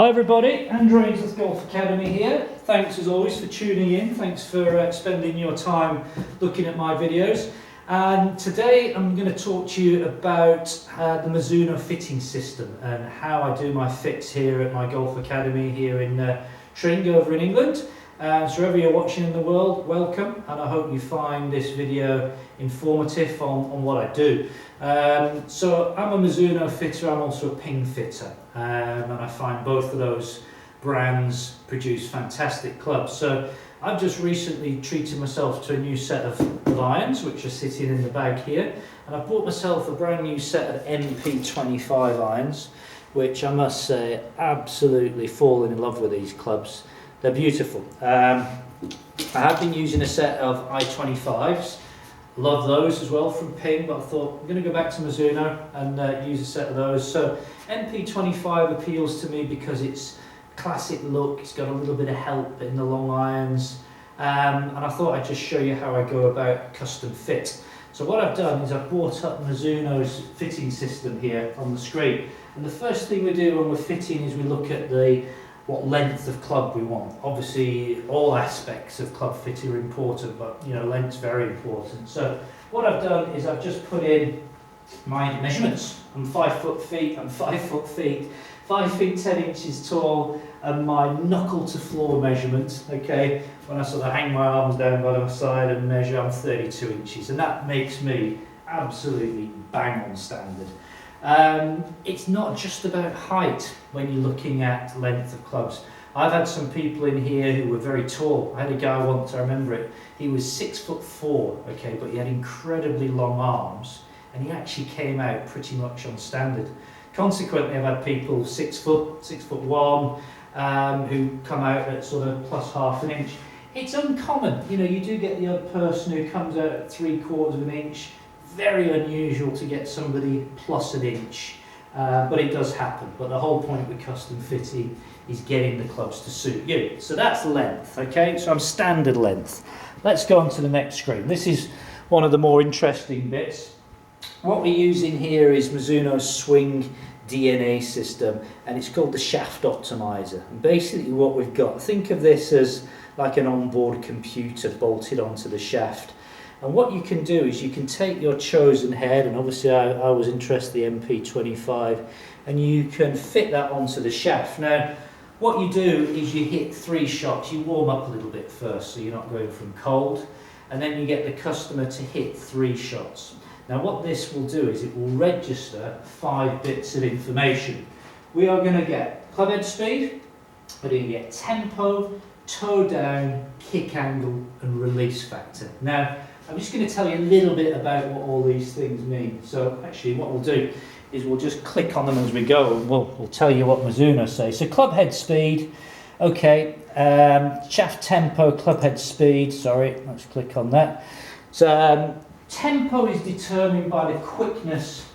Hi everybody, Andrew Ainsworth Golf Academy here. Thanks as always for tuning in. Thanks for spending your time looking at my videos. And today I'm going to talk to you about the Mizuno fitting system and how I do my fits here at my Golf Academy here in Tring over in England. So wherever you're watching in the world, welcome, and I hope you find this video informative on what I do. So I'm a Mizuno fitter, I'm also a ping fitter, and I find both of those brands produce fantastic clubs. So I've just recently treated myself to a new set of irons, which are sitting in the bag here, and I bought myself a brand new set of MP-25 irons, which I must say, absolutely fallen in love with these clubs. They're beautiful. I have been using a set of I-25s. Love those as well from Ping, but I thought I'm going to go back to Mizuno and use a set of those. So MP-25 appeals to me because it's classic look, it's got a little bit of help in the long irons, and I thought I'd just show you how I go about custom fit. So what I've done is I've brought up Mizuno's fitting system here on the screen, and the first thing we do when we're fitting is we look at what length of club we want. Obviously all aspects of club fitting are important, but you know, length's very important. So what I've done is I've just put in my measurements. I'm 5 feet, 5 feet 10 inches tall, and my knuckle to floor measurement, okay, when I sort of hang my arms down by my side and measure, I'm 32 inches, and that makes me absolutely bang on standard. It's not just about height when you're looking at length of clubs. I've had some people in here who were very tall. I had a guy once, I remember it, he was 6'4", okay, but he had incredibly long arms, and he actually came out pretty much on standard. Consequently, I've had people 6'1", who come out at sort of plus half an inch. It's uncommon, you know, you do get the odd person who comes out at 3/4 of an inch. Very unusual to get somebody plus an inch, but it does happen. But the whole point with custom fitting is getting the clubs to suit you. So that's length, okay? So I'm standard length. Let's go on to the next screen. This is one of the more interesting bits. What we're using here is Mizuno's Swing DNA system, and it's called the Shaft Optimizer. And basically what we've got, think of this as like an onboard computer bolted onto the shaft. And what you can do is you can take your chosen head, and obviously I was interested in the MP-25, and you can fit that onto the shaft. Now, what you do is you hit 3 shots. You warm up a little bit first, so you're not going from cold, and then you get the customer to hit 3 shots. Now, what this will do is it will register 5 bits of information. We are going to get club head speed, we're going to get tempo, toe down, kick angle, and release factor. Now, I'm just going to tell you a little bit about what all these things mean. So actually what we'll do is we'll just click on them as we go, and we'll tell you what Mizuno say. So club head speed, okay, shaft tempo, club head speed, sorry, let's click on that. So tempo is determined by the quickness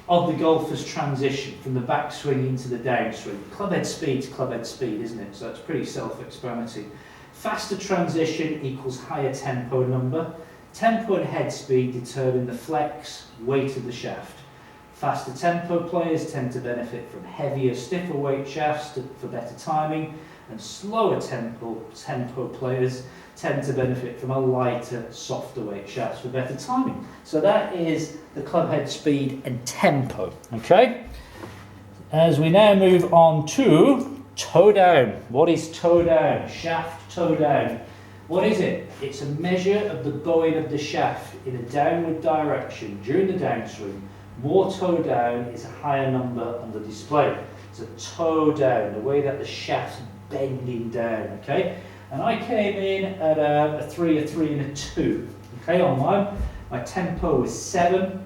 of the golfer's transition from the backswing into the downswing. Club head speed's club head speed, isn't it? So that's pretty self-explanatory. Faster transition equals higher tempo number. Tempo and head speed determine the flex, weight of the shaft. Faster tempo players tend to benefit from heavier, stiffer weight shafts for better timing, and slower tempo players tend to benefit from a lighter, softer weight shafts for better timing. So that is the club head speed and tempo, okay? As we now move on to toe down. What is toe down? Shaft toe down. What is it? It's a measure of the bowing of the shaft in a downward direction during the downswing. More toe down is a higher number on the display. It's a toe down, the way that the shaft's bending down, okay? And I came in at a 3, a 3 and a 2, okay, on mine. My tempo was 7,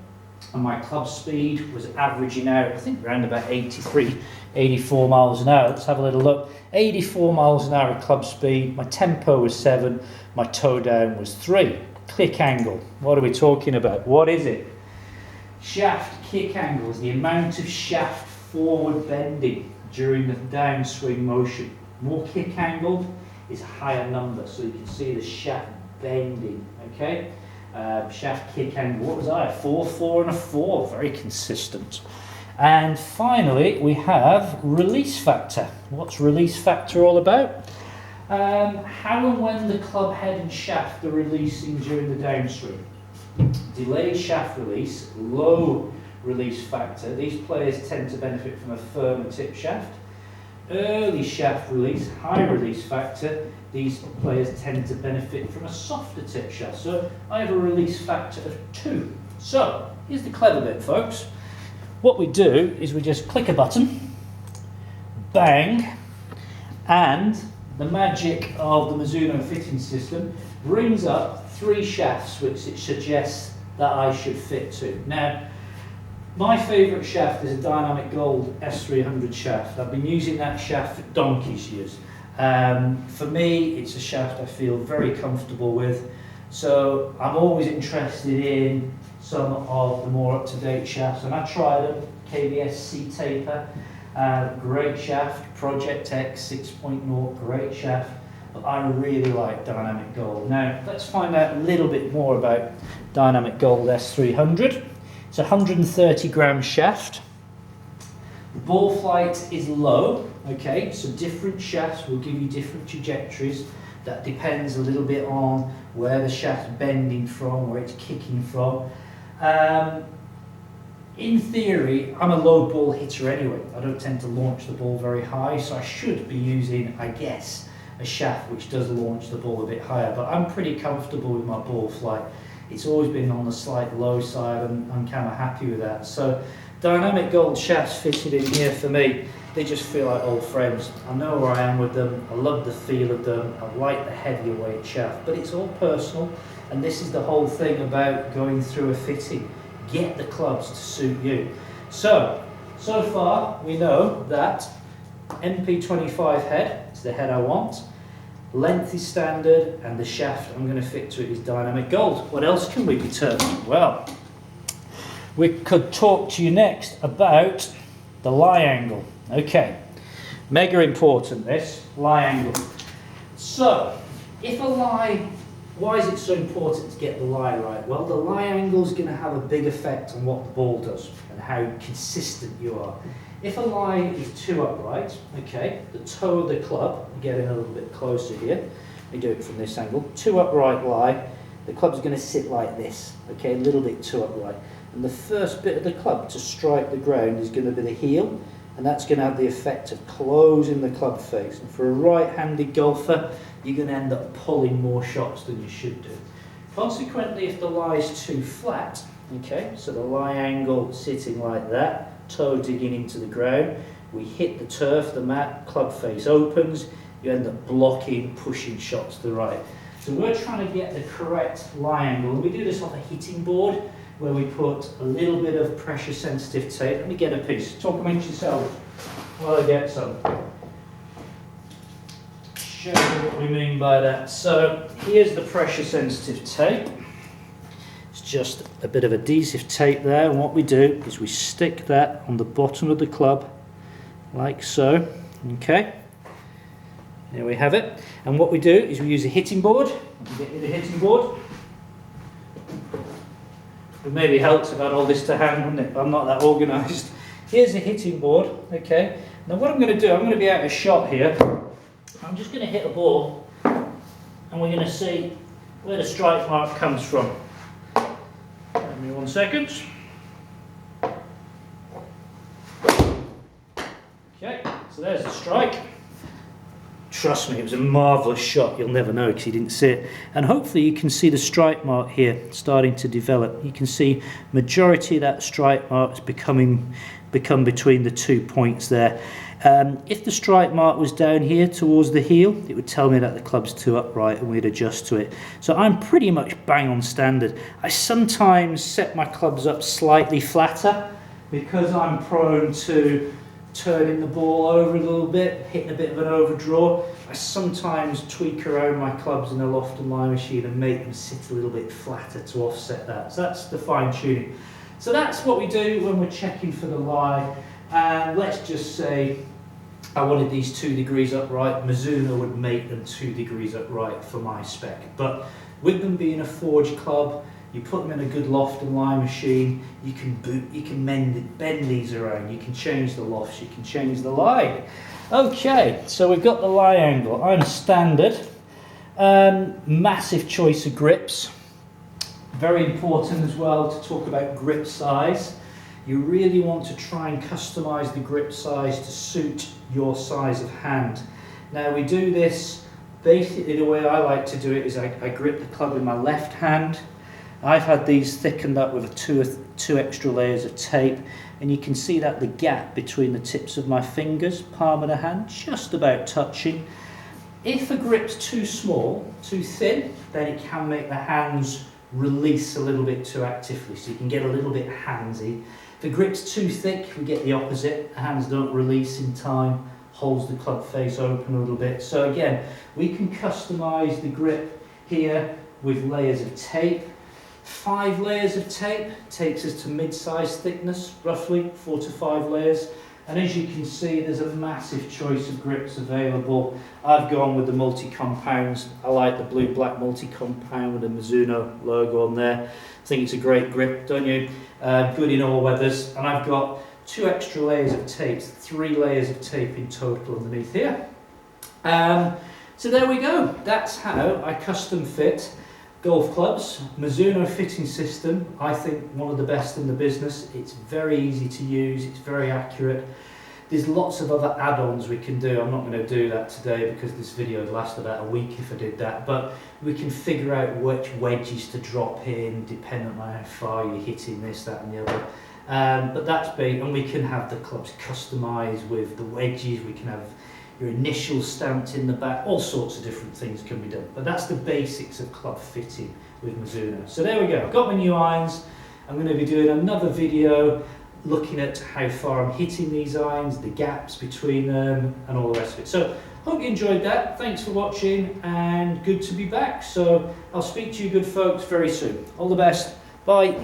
and my club speed was averaging out, I think around about 83, 84 miles an hour. Let's have a little look. 84 miles an hour club speed, my tempo was 7, my toe down was 3. Kick angle, what are we talking about? What is it? Shaft kick angle is the amount of shaft forward bending during the downswing motion. More kick angle is a higher number, so you can see the shaft bending, okay? Shaft kick angle, what was I? 4, 4 and a 4, very consistent. And finally, we have release factor. What's release factor all about? How and when the club head and shaft are releasing during the downswing. Delayed shaft release, low release factor. These players tend to benefit from a firmer tip shaft. Early shaft release, high release factor. These players tend to benefit from a softer tip shaft. So I have a release factor of 2. So here's the clever bit, folks. What we do is we just click a button, bang, and the magic of the Mizuno fitting system brings up 3 shafts which it suggests that I should fit to. Now, my favourite shaft is a Dynamic Gold S300 shaft. I've been using that shaft for donkey's years. For me, it's a shaft I feel very comfortable with. So I'm always interested in some of the more up-to-date shafts, and I tried them. KBS C-Taper, great shaft. Project X 6.0, great shaft. But I really like Dynamic Gold. Now, let's find out a little bit more about Dynamic Gold S300. It's a 130 gram shaft. The ball flight is low, okay, so different shafts will give you different trajectories. That depends a little bit on where the shaft's bending from, where it's kicking from. In theory, I'm a low ball hitter anyway. I don't tend to launch the ball very high, so I should be using, I guess, a shaft which does launch the ball a bit higher, but I'm pretty comfortable with my ball flight. It's always been on the slight low side, and I'm kind of happy with that. So Dynamic Gold shafts fitted in here for me, they just feel like old friends. I know where I am with them, I love the feel of them, I like the heavier weight shaft, but it's all personal, and this is the whole thing about going through a fitting. Get the clubs to suit you. So far we know that MP-25 head is the head I want. Length is standard, and the shaft I'm going to fit to it is Dynamic Gold. What else can we determine? Well, we could talk to you next about the lie angle. Okay, mega important this, lie angle. So, if a lie, why is it so important to get the lie right? Well, the lie angle is going to have a big effect on what the ball does and how consistent you are. If a lie is too upright, okay, the toe of the club, getting a little bit closer here, let me do it from this angle, too upright lie, the club's going to sit like this, okay, a little bit too upright. And the first bit of the club to strike the ground is going to be the heel, and that's going to have the effect of closing the club face. And for a right-handed golfer, you're going to end up pulling more shots than you should do. Consequently, if the lie is too flat, okay, so the lie angle sitting like that, toe digging into the ground, we hit the turf, the mat, club face opens, you end up blocking, pushing shots to the right. So we're trying to get the correct lie angle, and we do this off a hitting board where we put a little bit of pressure sensitive tape. Let me get a piece, talk amongst yourselves while I get some. Show you what we mean by that. So here's the pressure sensitive tape. It's just a bit of adhesive tape there, and what we do is we stick that on the bottom of the club like so. Okay, there we have it. And what we do is we use a hitting board. Get you the hitting board. It maybe helps if I had all this to hand, wouldn't it? But I'm not that organised. Here's a hitting board. Okay, now what I'm going to do, I'm going to be out of shot here. I'm just going to hit a ball, and we're going to see where the strike mark comes from. Give me 1 second. Okay, so there's the strike. Trust me, it was a marvellous shot. You'll never know because you didn't see it. And hopefully you can see the strike mark here starting to develop. You can see majority of that strike mark has become between the 2 points there. If the strike mark was down here towards the heel, it would tell me that the club's too upright and we'd adjust to it. So I'm pretty much bang on standard. I sometimes set my clubs up slightly flatter because I'm prone to turning the ball over a little bit, hitting a bit of an overdraw. I sometimes tweak around my clubs in a loft and lie machine and make them sit a little bit flatter to offset that. So that's the fine tuning. So that's what we do when we're checking for the lie. And let's just say I wanted these 2 degrees upright. Mizuno would make them 2 degrees upright for my spec. But with them being a forged club, You put them in a good loft and lie machine, you can bend these around, you can change the lofts, you can change the lie. Okay, so we've got the lie angle. I'm standard. Massive choice of grips. Very important as well to talk about grip size. You really want to try and customize the grip size to suit your size of hand. Now we do this, basically the way I like to do it is I grip the club in my left hand. I've had these thickened up with two extra layers of tape, and you can see that the gap between the tips of my fingers, palm of the hand, just about touching. If a grip's too small, too thin, then it can make the hands release a little bit too actively, so you can get a little bit handsy. If the grip's too thick, we get the opposite. The hands don't release in time, holds the club face open a little bit. So again, we can customize the grip here with layers of tape. 5 layers of tape takes us to mid-size thickness, roughly 4 to 5 layers. And as you can see, there's a massive choice of grips available. I've gone with the multi-compounds. I like the blue-black multi-compound with the Mizuno logo on there. I think it's a great grip, don't you? Good in all weathers. And I've got 2 extra layers of tape, 3 layers of tape in total underneath here. So there we go. That's how I custom fit golf clubs. Mizuno fitting system, I think one of the best in the business. It's very easy to use, it's very accurate. There's lots of other add-ons we can do. I'm not going to do that today because this video would last about a week if I did that, but we can figure out which wedges to drop in depending on how far you're hitting this, that and the other. But that's big, and we can have the clubs customized with the wedges, we can have your initials stamped in the back, all sorts of different things can be done. But that's the basics of club fitting with Mizuno. So there we go, I've got my new irons. I'm going to be doing another video looking at how far I'm hitting these irons, the gaps between them and all the rest of it. So hope you enjoyed that, thanks for watching and good to be back. So I'll speak to you good folks very soon. All the best, bye.